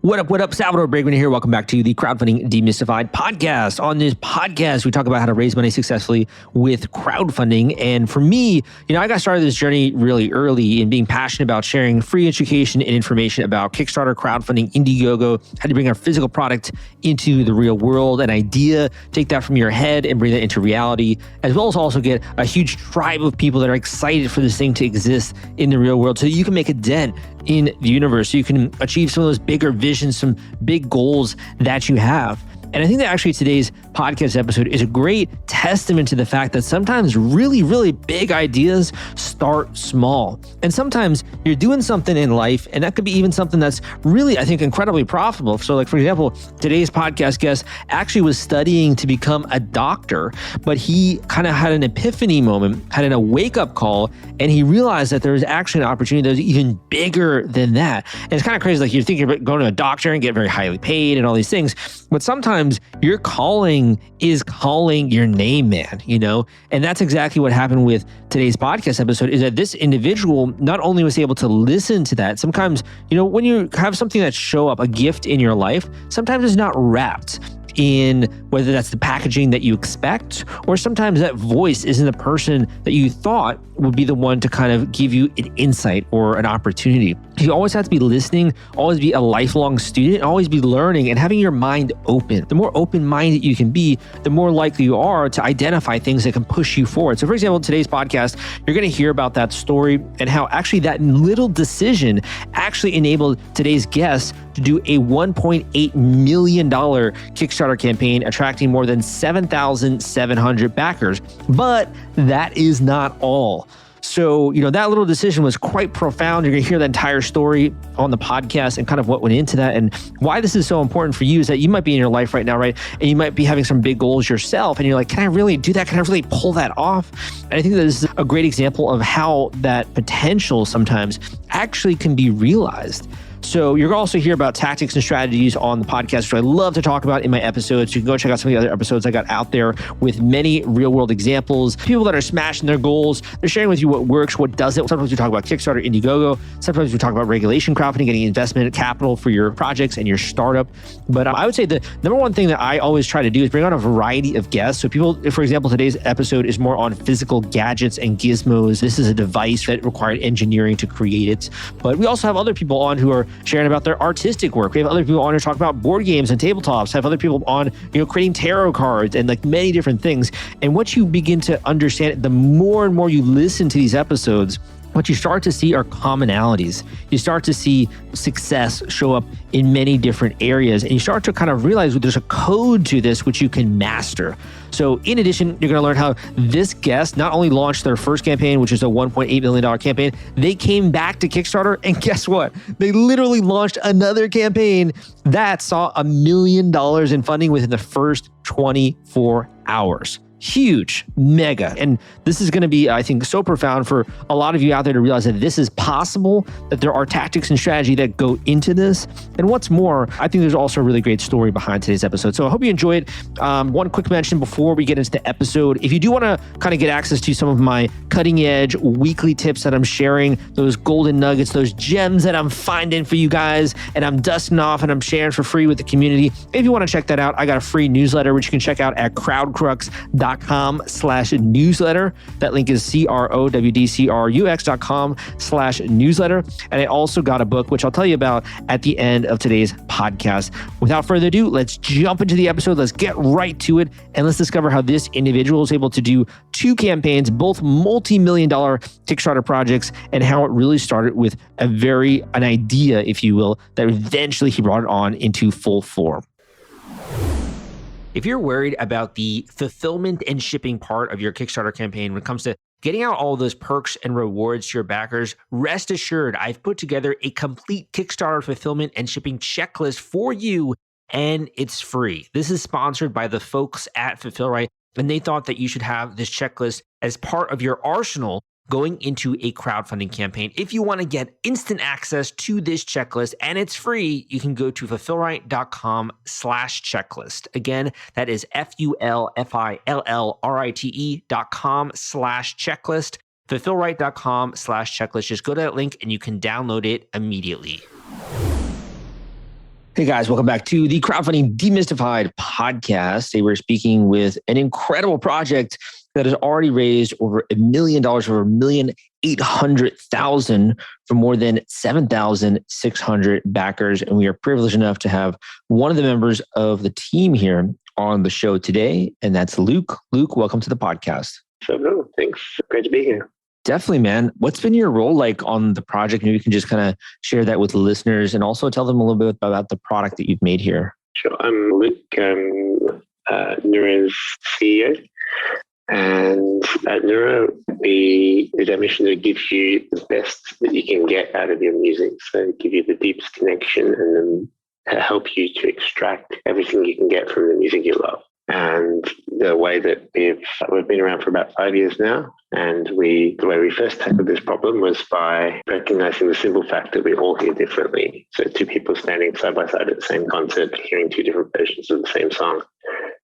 What up? Salvador Briggman here. Welcome back to the Crowdfunding Demystified podcast. On this podcast, we talk about how to raise money successfully with crowdfunding. And for me, I got started this journey really early in being passionate about sharing free education and information about Kickstarter, crowdfunding, Indiegogo, how to bring our physical product into the real world, an idea, take that from your head and bring that into reality, as well as also get a huge tribe of people that are excited for this thing to exist in the real world so you can make a dent in the universe, so you can achieve some of those bigger visions, some big goals that you have. And I think that actually today's podcast episode is a great testament to the fact that sometimes really, really big ideas start small. And sometimes you're doing something in life, and that could be even something that's really, I think, incredibly profitable. So like, for example, today's podcast guest actually was studying to become a doctor, but he kind of had an epiphany moment, had a wake-up call, and he realized that there was actually an opportunity that was even bigger than that. And it's kind of crazy, like you're thinking about going to a doctor and get very highly paid and all these things, but sometimes your calling is calling your name, man, And that's exactly what happened with today's podcast episode, is that this individual not only was able to listen to that, sometimes, when you have something that show up, a gift in your life, sometimes it's not wrapped in whether that's the packaging that you expect, or sometimes that voice isn't the person that you thought would be the one to kind of give you an insight or an opportunity. You always have to be listening, always be a lifelong student, always be learning and having your mind open. The more open-minded you can be, the more likely you are to identify things that can push you forward. So for example, today's podcast, you're going to hear about that story and how actually that little decision actually enabled today's guest to do a $1.8 million Kickstarter campaign, attracting more than 7,700 backers. But that is not all. So, that little decision was quite profound. You're going to hear the entire story on the podcast and kind of what went into that, and why this is so important for you is that you might be in your life right now, right? And you might be having some big goals yourself, and you're like, can I really do that? Can I really pull that off? And I think that this is a great example of how that potential sometimes actually can be realized. So you're going to also hear about tactics and strategies on the podcast, which I love to talk about in my episodes. You can go check out some of the other episodes I got out there with many real world examples, people that are smashing their goals. They're sharing with you what works, what doesn't. Sometimes we talk about Kickstarter, Indiegogo. Sometimes we talk about regulation crowdfunding, getting investment capital for your projects and your startup. But I would say the number one thing that I always try to do is bring on a variety of guests. So people, for example, today's episode is more on physical gadgets and gizmos. This is a device that required engineering to create it. But we also have other people on who are sharing about their artistic work. We have other people on who talk about board games and tabletops, have other people on, creating tarot cards and like many different things. And what you begin to understand, the more and more you listen to these episodes, what you start to see are commonalities. You start to see success show up in many different areas, and you start to kind of realize there's a code to this which you can master. So in addition, you're going to learn how this guest not only launched their first campaign, which is a $1.8 million campaign, they came back to Kickstarter, and guess what? They literally launched another campaign that saw $1 million in funding within the first 24 hours. Huge, mega. And this is going to be, I think, so profound for a lot of you out there to realize that this is possible, that there are tactics and strategy that go into this. And what's more, I think there's also a really great story behind today's episode. So I hope you enjoy it. One quick mention before we get into the episode. If you do want to kind of get access to some of my cutting edge weekly tips that I'm sharing, those golden nuggets, those gems that I'm finding for you guys, and I'm dusting off and I'm sharing for free with the community. If you want to check that out, I got a free newsletter, which you can check out at crowdcrux.com/newsletter. That link is crowdcrux.com/newsletter. And I also got a book, which I'll tell you about at the end of today's podcast. Without further ado, let's jump into the episode. Let's get right to it. And let's discover how this individual is able to do 2 campaigns, both multi-million-dollar Kickstarter projects, and how it really started with an idea, if you will, that eventually he brought it on into full form. If you're worried about the fulfillment and shipping part of your Kickstarter campaign when it comes to getting out all those perks and rewards to your backers, rest assured, I've put together a complete Kickstarter fulfillment and shipping checklist for you, and it's free. This is sponsored by the folks at Fulfillrite, and they thought that you should have this checklist as part of your arsenal going into a crowdfunding campaign. If you want to get instant access to this checklist and it's free, you can go to fulfillrite.com/checklist. Again, that is fulfillrite.com/checklist. Fulfillrite.com/checklist. Just go to that link and you can download it immediately. Hey guys, welcome back to the Crowdfunding Demystified podcast. Today we're speaking with an incredible project that has already raised over $1 million, over $1,800,000 from more than 7,600 backers. And we are privileged enough to have one of the members of the team here on the show today, and that's Luke. Luke, welcome to the podcast. So, thanks. Great to be here. Definitely, man. What's been your role like on the project? Maybe you can just kind of share that with the listeners and also tell them a little bit about the product that you've made here. Sure. I'm Luke. I'm Nura's CEO. And at Nura, it's our mission to give you the best that you can get out of your music. So give you the deepest connection and then help you to extract everything you can get from the music you love. And the way that we've been around for about 5 years now, and the way we first tackled this problem was by recognizing the simple fact that we all hear differently. So two people standing side by side at the same concert, hearing two different versions of the same song.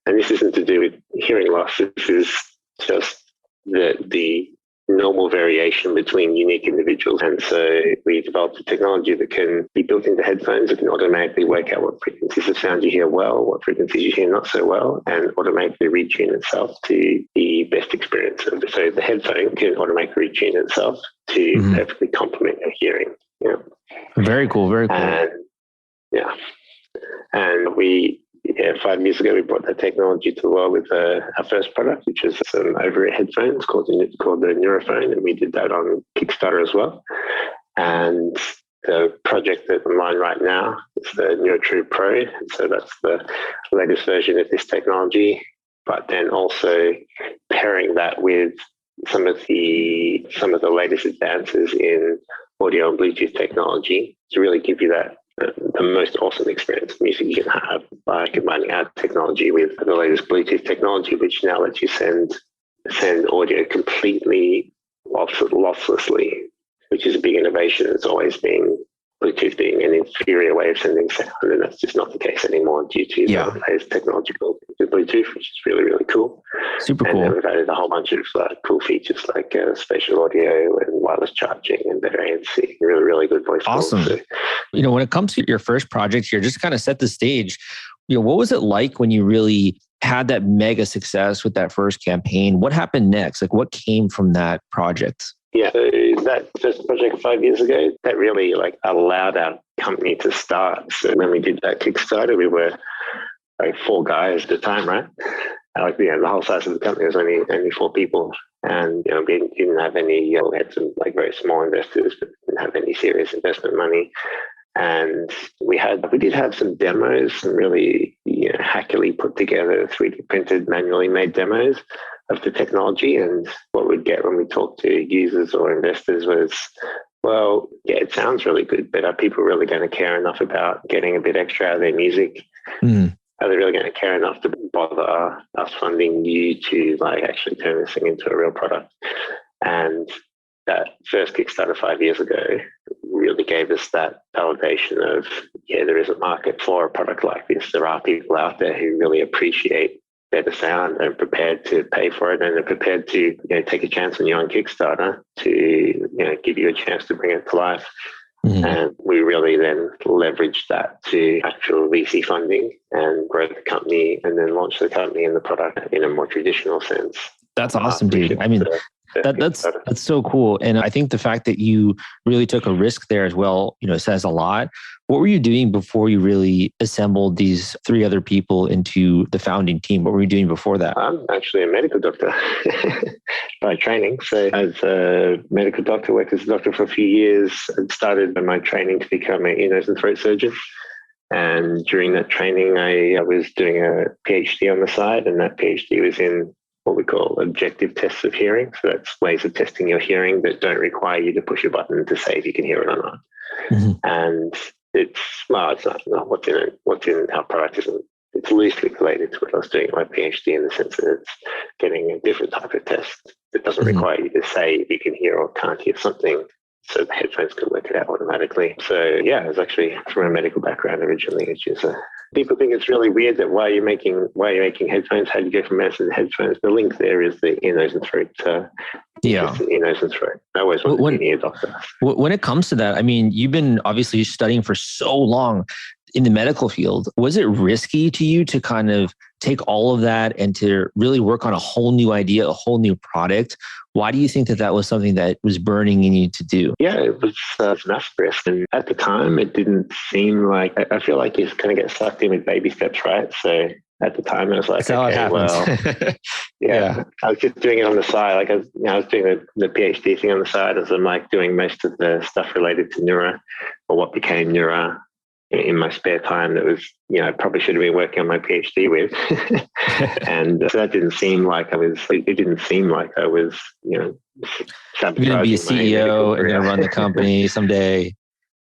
And this isn't to do with hearing loss. This is just the normal variation between unique individuals. And so we developed a technology that can be built into headphones. It can automatically work out what frequencies of sound you hear well, what frequencies you hear not so well, and automatically retune itself to the best experience. So the headphone can automatically retune itself to perfectly complement your hearing. Yeah. Very cool. Very cool. And 5 years ago, we brought that technology to the world with our first product, which is some over-ear headphones called the Nura phone, and we did that on Kickstarter as well. And the project that's online right now is the NuraTrue Pro, and so that's the latest version of this technology. But then also pairing that with some of the latest advances in audio and Bluetooth technology to really give you that the most awesome experience of music you can have by combining our technology with the latest Bluetooth technology, which now lets you send audio completely losslessly, which is a big innovation. It's always been Bluetooth being an inferior way of sending sound, and that's just not the case anymore due to the latest technology called Bluetooth, which is really, really cool. Super cool. And we've added a whole bunch of cool features like spatial audio and wireless charging and better ANC. Really, really good voice. Awesome. So, when it comes to your first project here, just kind of set the stage. What was it like when you really had that mega success with that first campaign? What happened next? Like, what came from that project? Yeah, so that first project 5 years ago, that really allowed our company to start. So when we did that Kickstarter, we were 4 guys at the time, right? The whole size of the company was only 4 people, and we didn't have any. We had some very small investors, but didn't have any serious investment money. And we did have some demos, some really hackily put together 3D printed, manually made demos of the technology. And what we'd get when we talked to users or investors was, well, yeah, it sounds really good, but are people really going to care enough about getting a bit extra out of their music? Are they really going to care enough to bother us funding you to actually turn this thing into a real product? And that first Kickstarter 5 years ago really gave us that validation of, there is a market for a product like this. There are people out there who really appreciate better sound and prepared to pay for it, and are prepared to take a chance on you on Kickstarter to give you a chance to bring it to life. And we really then leveraged that to actual VC funding and grow the company, and then launch the company and the product in a more traditional sense. That's awesome, dude. I mean, that's so cool. And I think the fact that you really took a risk there as well, says a lot. What were you doing before you really assembled these 3 other people into the founding team? What were you doing before that? I'm actually a medical doctor by training. So as a medical doctor, worked as a doctor for a few years, and started my training to become an ear, nose and throat surgeon. And during that training, I was doing a PhD on the side, and that PhD was in what we call objective tests of hearing. So that's ways of testing your hearing that don't require you to push a button to say if you can hear it or not. And it's not what's in our product isn't. It's loosely related to what I was doing at my PhD, in the sense that it's getting a different type of test that doesn't require you to say if you can hear or can't hear something, so the headphones can work it out automatically. So yeah, I was actually from a medical background originally, which is people think it's really weird that why are you making headphones? How do you go from mouse to headphones? The link there is the ear, nose, and throat. Yeah, ear, nose, and throat. I always wanted to be an ear doctor. When it comes to that, I mean, you've been obviously studying for so long. in the medical field. Was it risky to you to kind of take all of that and to really work on a whole new idea, a whole new product? Why do you think that that was something that was burning in you to do? Yeah, it was enough risk. And at the time, it didn't seem like, I feel like you kind of get sucked in with baby steps, right? So at the time, I was like, That's how it happens. yeah, I was just doing it on the side. Like I was doing the PhD thing on the side as I'm like doing most of the stuff related to Nura, or what became Nura, in my spare time that was, I probably should have been working on my PhD with. And so that didn't seem like it didn't seem like I was, sabotaging. You're going to be a CEO and going to run the company someday.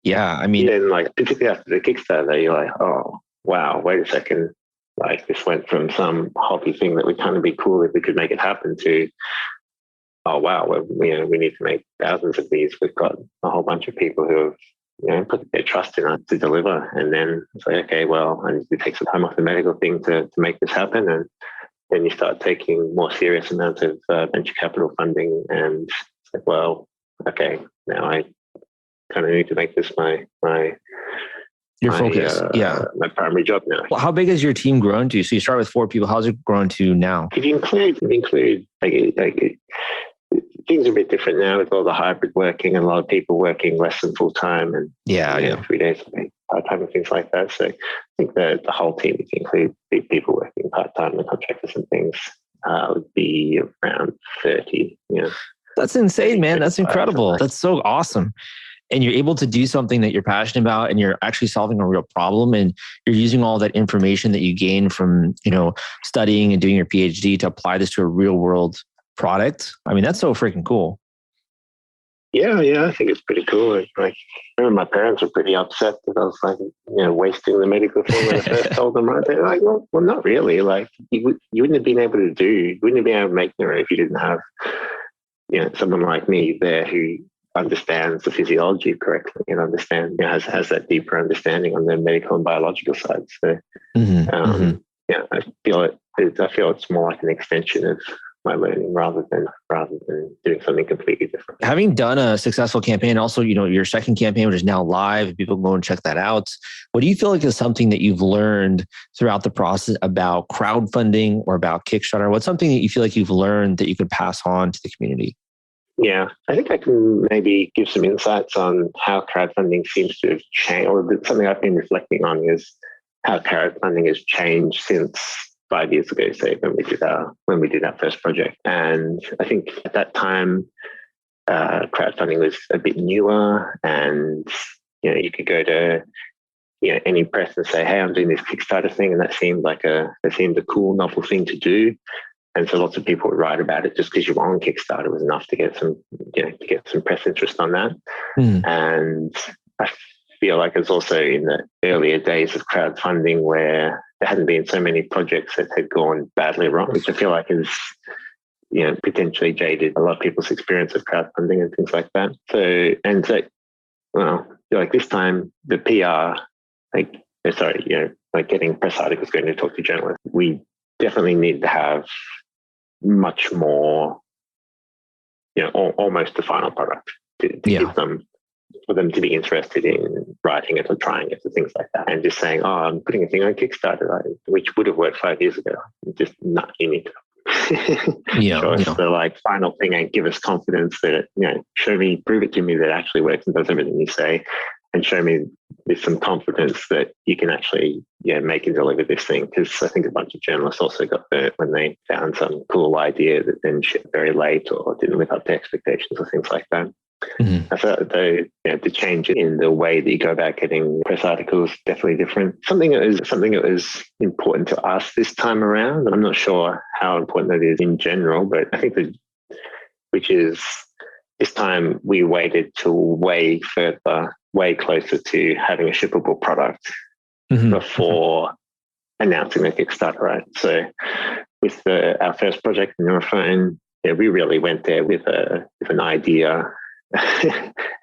Yeah. I mean, then like, particularly after the Kickstarter, you're like, oh, wow, wait a second. Like this went from some hobby thing that would kind of be cool if we could make it happen to, oh, wow, we need to make thousands of these. We've got a whole bunch of people who have put their trust in us to deliver. And then it's like, okay, well, I need to take some time off the medical thing to make this happen. And then you start taking more serious amounts of venture capital funding. And it's like, well, okay, now I kind of need to make this my focus. My primary job now. Well, how big has your team grown to? So you start with 4 people. How's it grown to now? If you include like things are a bit different now with all the hybrid working and a lot of people working less than full time and 3 days a week, part time and things like that. So I think the whole team, if you include people working part time and contractors and things, would be around 30. That's insane, man. That's incredible. That's so awesome. And you're able to do something that you're passionate about, and you're actually solving a real problem, and you're using all that information that you gain from studying and doing your PhD to apply this to a real world product. I mean, that's so freaking cool. Yeah, I think it's pretty cool. Like, I remember my parents were pretty upset that I was like, wasting the medical thing when I first told them. Right? They're like, well, not really. Like, you wouldn't have been able to make Nura if you didn't have, someone like me there who understands the physiology correctly and has that deeper understanding on the medical and biological side. So, I feel it's more like an extension of my learning rather than doing something completely different. Having done a successful campaign, also, your second campaign, which is now live, people go and check that out. What do you feel like is something that you've learned throughout the process about crowdfunding or about Kickstarter? What's something that you feel like you've learned that you could pass on to the community? Yeah, I think I can maybe give some insights on how crowdfunding seems to have changed, or something I've been reflecting on is how crowdfunding has changed since 5 years ago, say, when we did our first project. And I think at that time, crowdfunding was a bit newer, and you could go to any press and say, "Hey, I'm doing this Kickstarter thing," and that seemed a cool, novel thing to do. And so lots of people would write about it just because you were on Kickstarter was enough to get some press interest on that. And I feel like it's also in the earlier days of crowdfunding where there hadn't been so many projects that had gone badly wrong, which I feel like is, potentially jaded a lot of people's experience of crowdfunding and things like that. Like this time, the PR, getting press articles going to talk to journalists, we definitely need to have much more, almost the final product to give them, for them to be interested in writing it or trying it or things like that. And just saying, "Oh, I'm putting a thing on Kickstarter," which would have worked 5 years ago. Just not in it. The final thing and give us confidence that, prove it to me that it actually works and does everything you say, and show me with some confidence that you can actually make and deliver this thing. Because I think a bunch of journalists also got burnt when they found some cool idea that then shipped very late or didn't live up to expectations or things like that. I thought the change in the way that you go about getting press articles is definitely different. Something that was important to us this time around, and I'm not sure how important that is in general, but I think which is this time we waited till way closer to having a shippable product before announcing the Kickstarter, right? So with our first project, the Nura phone, we really went there with an idea.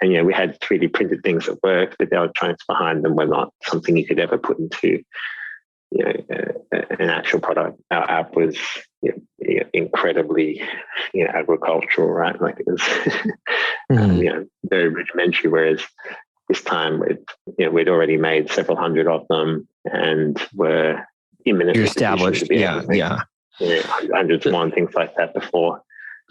And we had 3D printed things that worked, but the electronics behind them were not something you could ever put into an actual product. Our app was incredibly agricultural, right? Like it was very rudimentary, whereas this time we'd already made several hundred of them and were imminently You're established. Hundreds more and things like that before.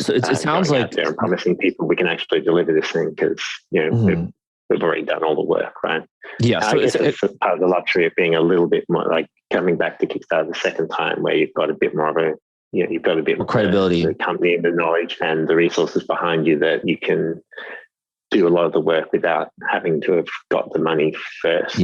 So it sounds like out there and promising people we can actually deliver this thing because we've already done all the work, right? Yeah. So it's part of the luxury of being a little bit more like coming back to Kickstarter the second time, where you've got a bit more of a you've got a bit more credibility, the company and the knowledge and the resources behind you that you can do a lot of the work without having to have got the money first.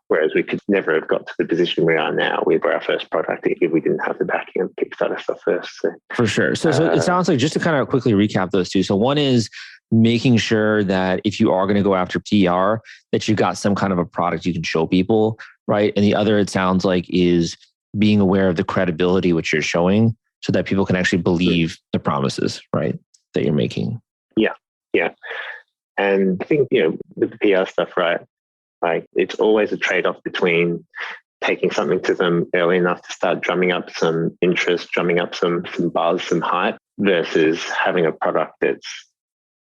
Whereas we could never have got to the position we are now with our first product if we didn't have the backing of Kickstarter stuff first. So, for sure. So it sounds like, just to kind of quickly recap those two. So one is making sure that if you are going to go after PR, that you've got some kind of a product you can show people, right? And the other, it sounds like, is being aware of the credibility which you're showing so that people can actually believe the promises, right, that you're making. Yeah. And I think, with the PR stuff, right, like it's always a trade-off between taking something to them early enough to start drumming up some interest, drumming up some buzz, some hype, versus having a product that's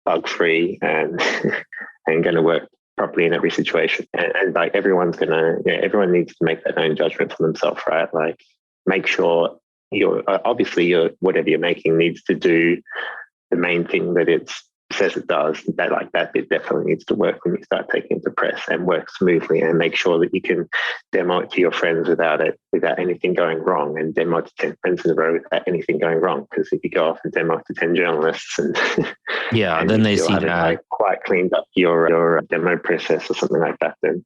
bug-free and going to work properly in every situation. And like everyone needs to make their own judgment for themselves, right? Like make sure whatever you're making needs to do the main thing that it says it does. That bit definitely needs to work when you start taking it to press and work smoothly, and make sure that you can demo it to your friends without anything going wrong, and demo it to 10 friends in a row without anything going wrong. Because if you go off and demo it to 10 journalists and and then they see that like quite cleaned up your demo process or something like that, then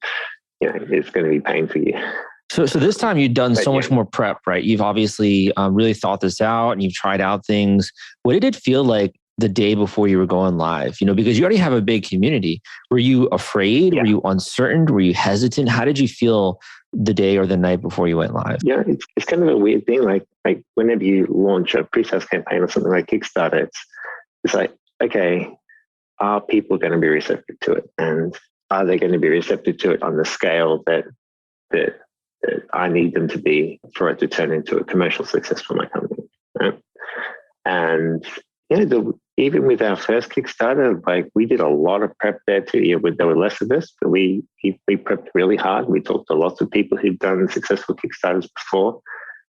it's going to be pain for you. So this time you've done so much more prep, right? You've obviously really thought this out and you've tried out things. What did it feel like the day before you were going live? Because you already have a big community. Were you afraid? Yeah. Were you uncertain? Were you hesitant? How did you feel the day or the night before you went live? Yeah, it's kind of a weird thing. Like whenever you launch a pre-sales campaign or something like Kickstarter, it's like, okay, are people going to be receptive to it? And are they going to be receptive to it on the scale that I need them to be for it to turn into a commercial success for my company? Right? And even with our first Kickstarter, like we did a lot of prep there too. There were less of us, but we prepped really hard. We talked to lots of people who'd done successful Kickstarters before.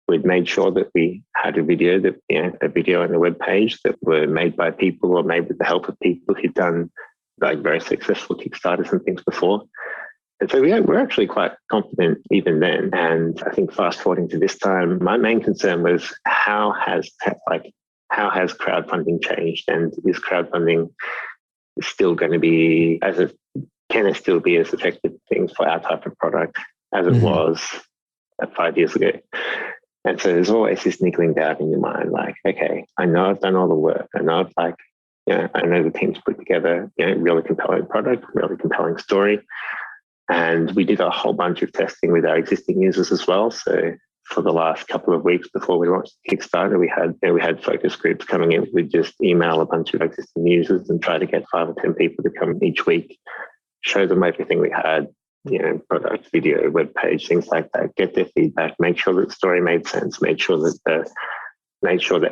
We'd made sure that we had a video on the web page that were made by people or made with the help of people who'd done like very successful Kickstarters and things before. And so we're actually quite confident even then. And I think fast forwarding to this time, my main concern was how has crowdfunding changed, and is crowdfunding still going to be can it still be as effective things for our type of product as it was 5 years ago? And so there's always this niggling doubt in your mind, like, okay, I know I've done all the work. I know I know the team's put together, really compelling product, really compelling story. And we did a whole bunch of testing with our existing users as well. So for the last couple of weeks before we launched Kickstarter, we had focus groups coming in. We'd just email a bunch of existing users and try to get 5 or 10 people to come each week, show them everything we had, product, video, web page, things like that, get their feedback, make sure that the story made sense, make sure that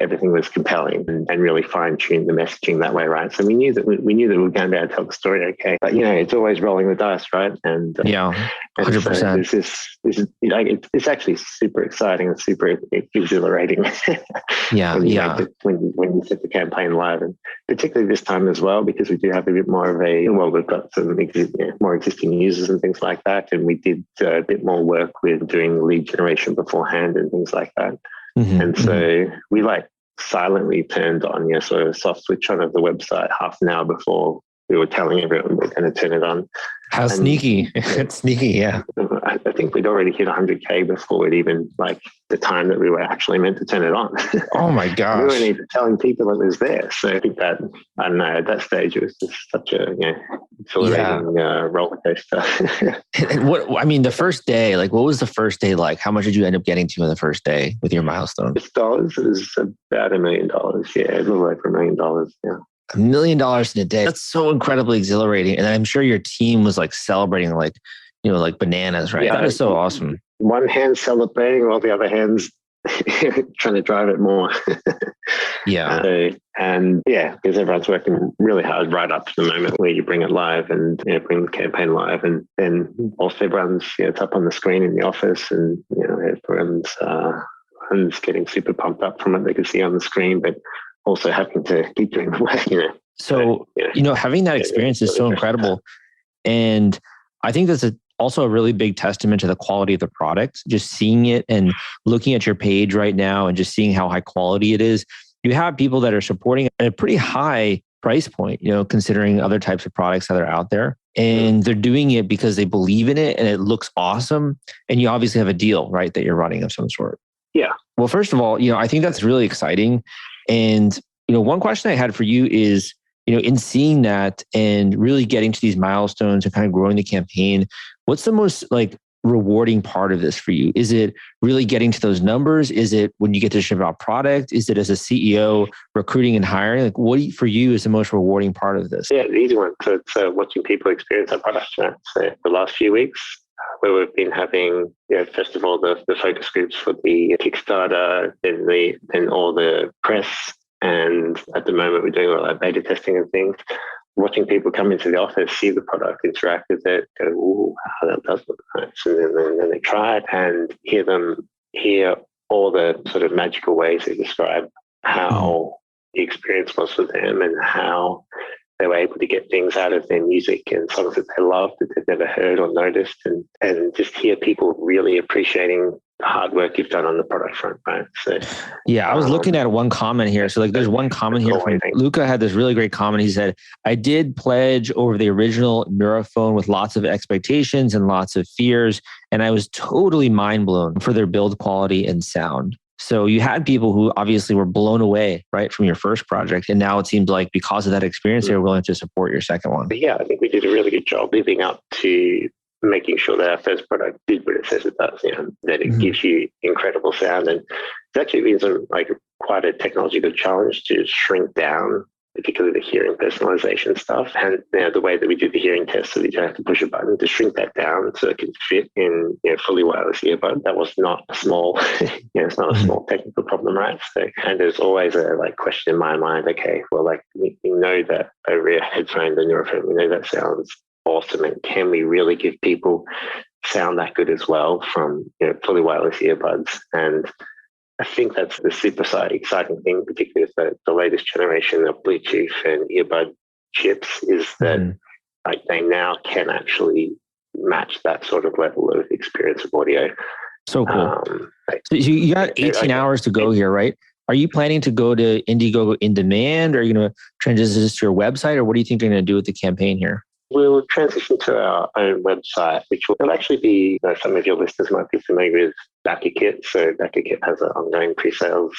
everything was compelling, and really fine-tune the messaging that way, right? So we knew that we were going to be able to tell the story okay, but it's always rolling the dice, right? And 100%. So it's actually super exciting and super exhilarating. When you set the campaign live, and particularly this time as well, because we do have a bit more of we've got some more existing users and things like that, and we did a bit more work with doing lead generation beforehand and things like that. And so we silently turned on sort of soft switch on of the website half an hour before we were telling everyone we're going to turn it on. How sneaky. It's sneaky, yeah. I think we'd already hit 100K before we'd even the time that we were actually meant to turn it on. Oh my gosh. We weren't even telling people it was there. So I think that, I don't know, at that stage it was just such a exhilarating roller coaster. And the first day, what was the first day like? How much did you end up getting to in the first day with your milestone? It's dollars. It was about $1 million. Yeah, a little over $1 million. Yeah. $1 million in a day. That's so incredibly exhilarating. And I'm sure your team was celebrating like bananas, right? Yeah, that is so awesome. One hand celebrating while the other hand's trying to drive it more. Yeah. Because everyone's working really hard right up to the moment where you bring it live and bring the campaign live, and then also everyone's it's up on the screen in the office, and everyone's getting super pumped up from what they can see on the screen, but also having to keep doing the work. So having that experience is so incredible, and I think that's also a really big testament to the quality of the product. Just seeing it and looking at your page right now and just seeing how high quality it is. You have people that are supporting at a pretty high price point, considering other types of products that are out there. And they're doing it because they believe in it and it looks awesome. And you obviously have a deal, right, that you're running of some sort. Yeah. Well, first of all, I think that's really exciting. And, one question I had for you is, in seeing that and really getting to these milestones and kind of growing the campaign, what's the most rewarding part of this for you? Is it really getting to those numbers? Is it when you get to ship out product? Is it as a CEO recruiting and hiring? What for you is the most rewarding part of this? Yeah, the easy one. So it's watching people experience our product. So the last few weeks, where we've been having, first of all, the focus groups for the Kickstarter, then all the press, and at the moment we're doing all that beta testing and things. Watching people come into the office, see the product, interact with it, go, "Ooh, wow, that does look nice," and then they try it and hear all the sort of magical ways they describe how the experience was for them and how they were able to get things out of their music and songs that they loved that they've never heard or noticed, and just hear people really appreciating the hard work you've done on the product front, right? So, yeah, I was looking at one comment here. So there's one comment here from Luca had this really great comment. He said, "I did pledge over the original Nura phone with lots of expectations and lots of fears, and I was totally mind blown for their build quality and sound." So you had people who obviously were blown away, right, from your first project. And now it seems like because of that experience, they were willing to support your second one. But yeah, I think we did a really good job living up to making sure that our first product did what it says it does, that it gives you incredible sound. And it's actually been quite a technological challenge to shrink down, particularly the hearing personalization stuff. And the way that we do the hearing test, so that you have to push a button to shrink that down so it can fit in fully wireless earbud. That was not a small, it's not a small technical problem, right? So, and there's always a question in my mind. Okay, well, we know that over a headphone, the NuraPhone, we know that sounds awesome, and can we really give people sound that good as well from fully wireless earbuds? And I think that's the super exciting thing, particularly with the latest generation of Bluetooth and earbud chips, is that they now can actually match that sort of level of experience of audio. So cool. So you got 18 hours to go here, right? Are you planning to go to Indiegogo in demand? Or are you going to transition this to your website? Or what do you think you're going to do with the campaign here? We'll transition to our own website, which will actually be, some of your listeners might be familiar with BackerKit. So BackerKit has an ongoing pre-sales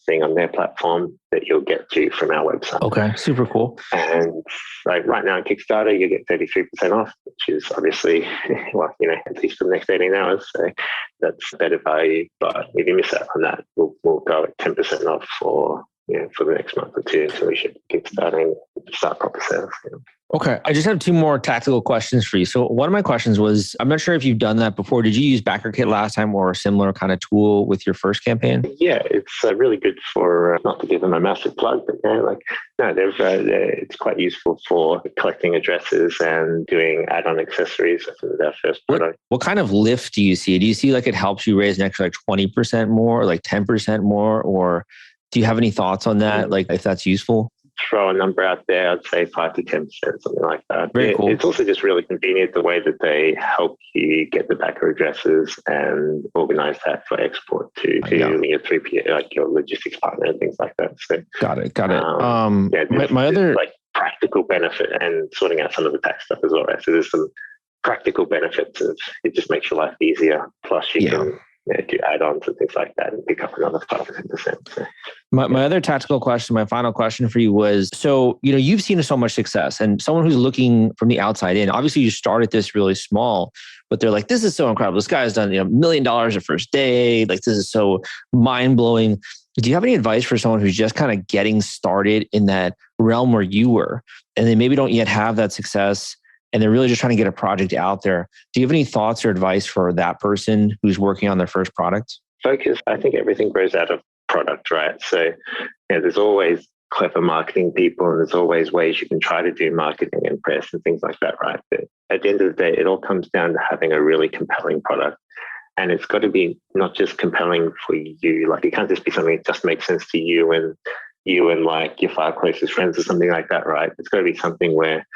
thing on their platform that you'll get to from our website. Okay, super cool. And right now on Kickstarter, you get 33% off, which is obviously, at least for the next 18 hours. So that's better value. But if you miss out on that, we'll go at 10% off for the next month or two until we should Kickstarter and start proper sales. Okay. I just have two more tactical questions for you. So one of my questions was, I'm not sure if you've done that before. Did you use BackerKit last time or a similar kind of tool with your first campaign? Yeah, it's really good for, not to give them a massive plug, but it's quite useful for collecting addresses and doing add-on accessories for their first product. What kind of lift do you see? Do you see it helps you raise an extra 20% more or 10% more? Or do you have any thoughts on that? If that's useful? Throw a number out there, I'd say 5 to 10%, something like that. Very cool. It's also just really convenient the way that they help you get the backer addresses and organize that for export to your 3PL, your logistics partner and things like that. So got it. My other practical benefit and sorting out some of the tax stuff as well. Right? So there's some practical benefits of it. Just makes your life easier. Plus you can do add-ons and things like that and pick up another 5 to 10%. So, my other tactical question, my final question for you was, so, you've seen so much success, and someone who's looking from the outside in, obviously you started this really small, but they're like, this is so incredible. This guy has done $1 million the first day. This is so mind-blowing. Do you have any advice for someone who's just kind of getting started in that realm where you were, and they maybe don't yet have that success? and they're really just trying to get a project out there. Do you have any thoughts or advice for that person who's working on their first product? Focus. I think everything grows out of product, right? So there's always clever marketing people, and there's always ways you can try to do marketing and press and things like that, right? But at the end of the day, it all comes down to having a really compelling product. And it's got to be not just compelling for you. Like, it can't just be something that just makes sense to you and like your 5 closest friends or something like that, right? It's got to be something where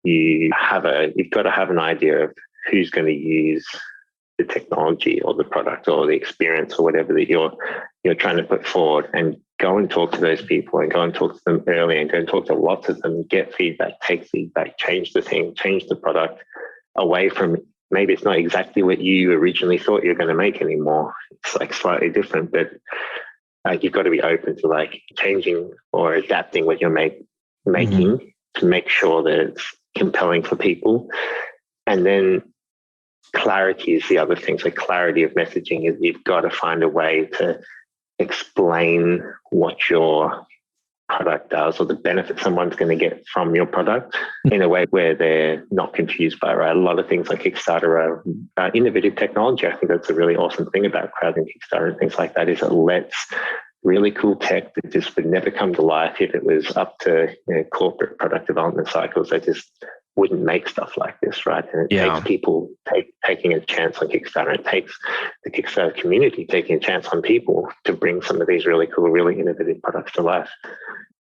you've got to have an idea of who's going to use the technology or the product or the experience or whatever that you're trying to put forward, and go and talk to those people, and go and talk to them early, and go and talk to lots of them, get feedback, take feedback, change the thing, change the product away from, maybe it's not exactly what you originally thought you're going to make anymore. It's like slightly different, but like, you've got to be open to like changing or adapting what you're making to make sure that it's compelling for people. And then clarity is the other thing. So clarity of messaging is, you've got to find a way to explain what your product does, or the benefit someone's going to get from your product, in a way where they're not confused by it, right? A lot of things like Kickstarter are innovative technology. I think that's a really awesome thing about crowdfunding, Kickstarter and things like that, is it lets really cool tech that just would never come to life if it was up to corporate product development cycles. They just wouldn't make stuff like this, right? And it takes people taking a chance on Kickstarter. It takes the Kickstarter community taking a chance on people to bring some of these really cool, really innovative products to life.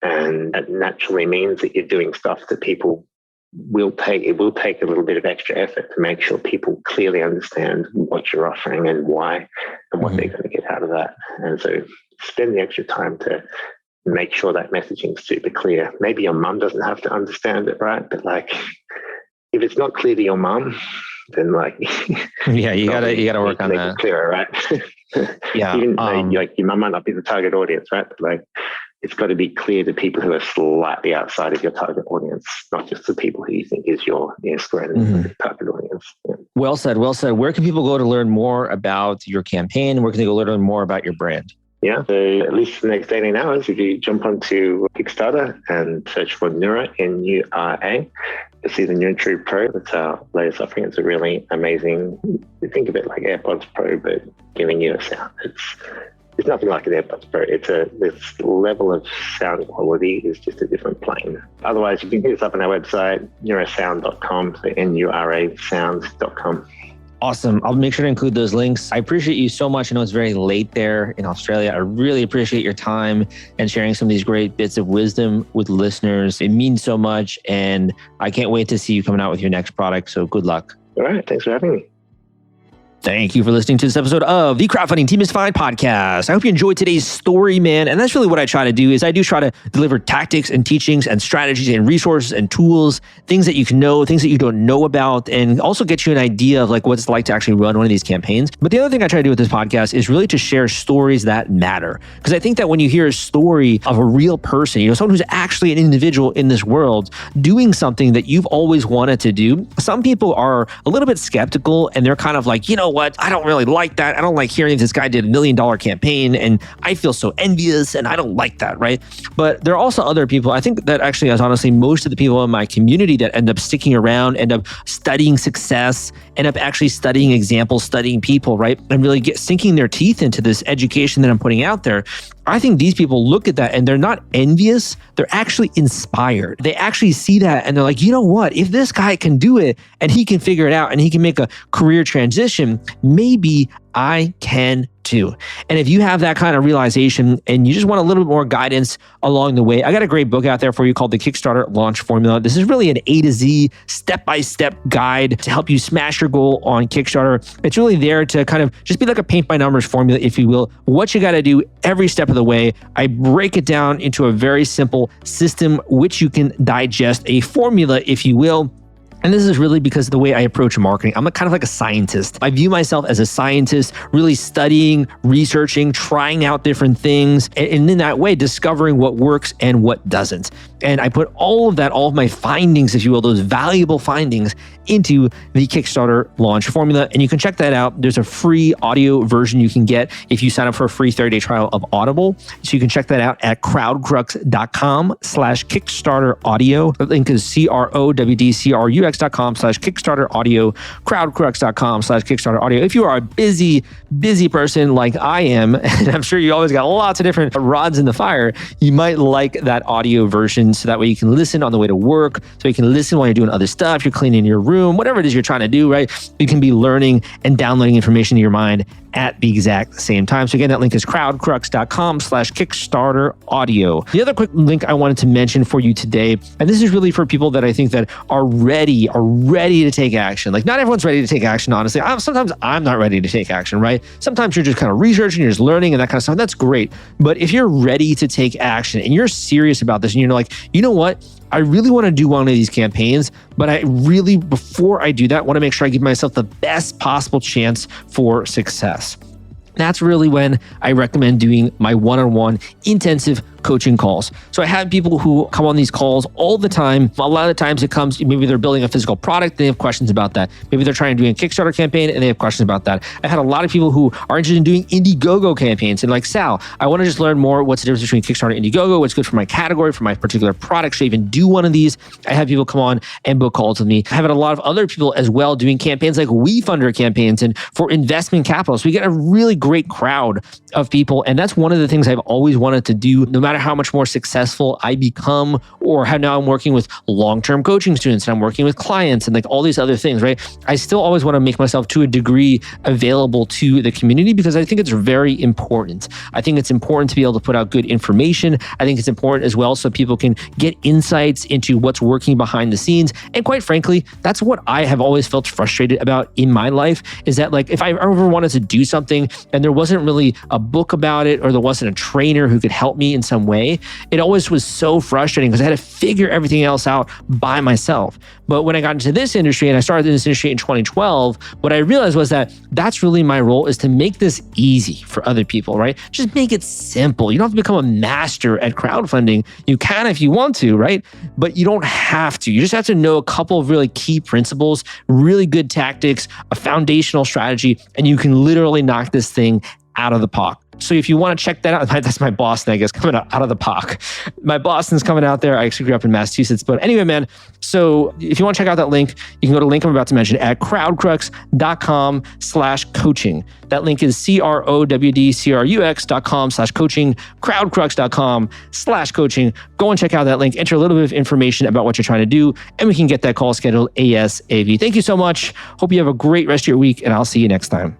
And that naturally means that you're doing stuff that people will take. It will take a little bit of extra effort to make sure people clearly understand what you're offering and why, and what they're going to get out of that. And so spend the extra time to make sure that messaging is super clear. Maybe your mum doesn't have to understand it, right? But like, if it's not clear to your mum, then like, you gotta work on that. It clearer, right? Even like your mum might not be the target audience, right? But like, it's got to be clear to people who are slightly outside of your target audience, not just the people who you think is your square target audience. Yeah. Well said. Well said. Where can people go to learn more about your campaign? Where can they go learn more about your brand? Yeah, so at least the next 18 hours, if you jump onto Kickstarter and search for Nura, N-U-R-A, you'll see the NuraTrue Pro. That's our latest offering. It's a really amazing, think of it like AirPods Pro, but giving you a sound. It's nothing like an AirPods Pro. This level of sound quality is just a different plane. Otherwise, you can hit us up on our website, nurasound.com, so N-U-R-A sounds.com. Awesome. I'll make sure to include those links. I appreciate you so much. I know it's very late there in Australia. I really appreciate your time and sharing some of these great bits of wisdom with listeners. It means so much, and I can't wait to see you coming out with your next product. So good luck. All right. Thanks for having me. Thank you for listening to this episode of the Crowdfunding Demystified podcast. I hope you enjoyed today's story, man. And that's really what I try to do, is I do try to deliver tactics and teachings and strategies and resources and tools, things that you can know, things that you don't know about, and also get you an idea of like what it's like to actually run one of these campaigns. But the other thing I try to do with this podcast is really to share stories that matter. Because I think that when you hear a story of a real person, someone who's actually an individual in this world doing something that you've always wanted to do, some people are a little bit skeptical, and they're kind of like, what? I don't really like that. I don't like hearing this guy did $1 million campaign, and I feel so envious, and I don't like that, right? But there are also other people. I think that actually is honestly most of the people in my community that end up sticking around, end up studying success, end up actually studying examples, studying people, right? And really sinking their teeth into this education that I'm putting out there. I think these people look at that and they're not envious. They're actually inspired. They actually see that and they're like, you know what? If this guy can do it and he can figure it out and he can make a career transition, maybe I can too. And if you have that kind of realization and you just want a little bit more guidance along the way, I got a great book out there for you called The Kickstarter Launch Formula. This is really an A to Z, step-by-step guide to help you smash your goal on Kickstarter. It's really there to kind of just be like a paint by numbers formula, if you will. What you got to do every step of the way. I break it down into a very simple system, which you can digest, a formula, if you will. And this is really because of the way I approach marketing. I'm kind of like a scientist. I view myself as a scientist, really studying, researching, trying out different things, and in that way, discovering what works and what doesn't. And I put all of my findings, if you will, those valuable findings into the Kickstarter launch formula. And you can check that out. There's a free audio version you can get if you sign up for a free 30-day trial of Audible. So you can check that out at crowdcrux.com/Kickstarter audio. The link is crowdcrux.com/Kickstarter audio, crowdcrux.com/Kickstarter audio. If you are a busy person like I am, and I'm sure you always got lots of different rods in the fire, you might like that audio version. So that way you can listen on the way to work, so you can listen while you're doing other stuff, you're cleaning your room, whatever it is you're trying to do, right? You can be learning and downloading information to your mind at the exact same time. So again, that link is crowdcrux.com/Kickstarter audio. The other quick link I wanted to mention for you today, and this is really for people that I think that are ready to take action. Like, not everyone's ready to take action, honestly. Sometimes I'm not ready to take action, right? Sometimes you're just kind of researching, you're just learning and that kind of stuff. That's great. But if you're ready to take action and you're serious about this and you're like, you know what? I really want to do one of these campaigns, but I really, before I do that, want to make sure I give myself the best possible chance for success. That's really when I recommend doing my one-on-one intensive coaching calls. So I have people who come on these calls all the time. A lot of the times it comes, maybe they're building a physical product, they have questions about that. Maybe they're trying to do a Kickstarter campaign and they have questions about that. I had a lot of people who are interested in doing Indiegogo campaigns and like, Sal, I want to just learn more. What's the difference between Kickstarter and Indiegogo? What's good for my category, for my particular product? Should I even do one of these? I have people come on and book calls with me. I have had a lot of other people as well doing campaigns like WeFunder campaigns and for investment capital. So we get a really great crowd of people. And that's one of the things I've always wanted to do, no matter how much more successful I become, or how now I'm working with long-term coaching students and I'm working with clients and like all these other things, right? I still always want to make myself to a degree available to the community because I think it's very important. I think it's important to be able to put out good information. I think it's important as well so people can get insights into what's working behind the scenes. And quite frankly, that's what I have always felt frustrated about in my life, is that like if I ever wanted to do something and there wasn't really a book about it or there wasn't a trainer who could help me in some way, it always was so frustrating because I had to figure everything else out by myself. But when I got into this industry and I started in this industry in 2012, what I realized was that that's really my role, is to make this easy for other people, right? Just make it simple. You don't have to become a master at crowdfunding. You can if you want to, right? But you don't have to. You just have to know a couple of really key principles, really good tactics, a foundational strategy, and you can literally knock this thing out of the park. So if you want to check that out, that's my Boston, I guess, coming out of the park. My Boston's coming out there. I actually grew up in Massachusetts. But anyway, man, so if you want to check out that link, you can go to the link I'm about to mention at crowdcrux.com/coaching. That link is crowdcrux.com/coaching, crowdcrux.com/coaching. Go and check out that link, enter a little bit of information about what you're trying to do, and we can get that call scheduled ASAP. Thank you so much. Hope you have a great rest of your week, and I'll see you next time.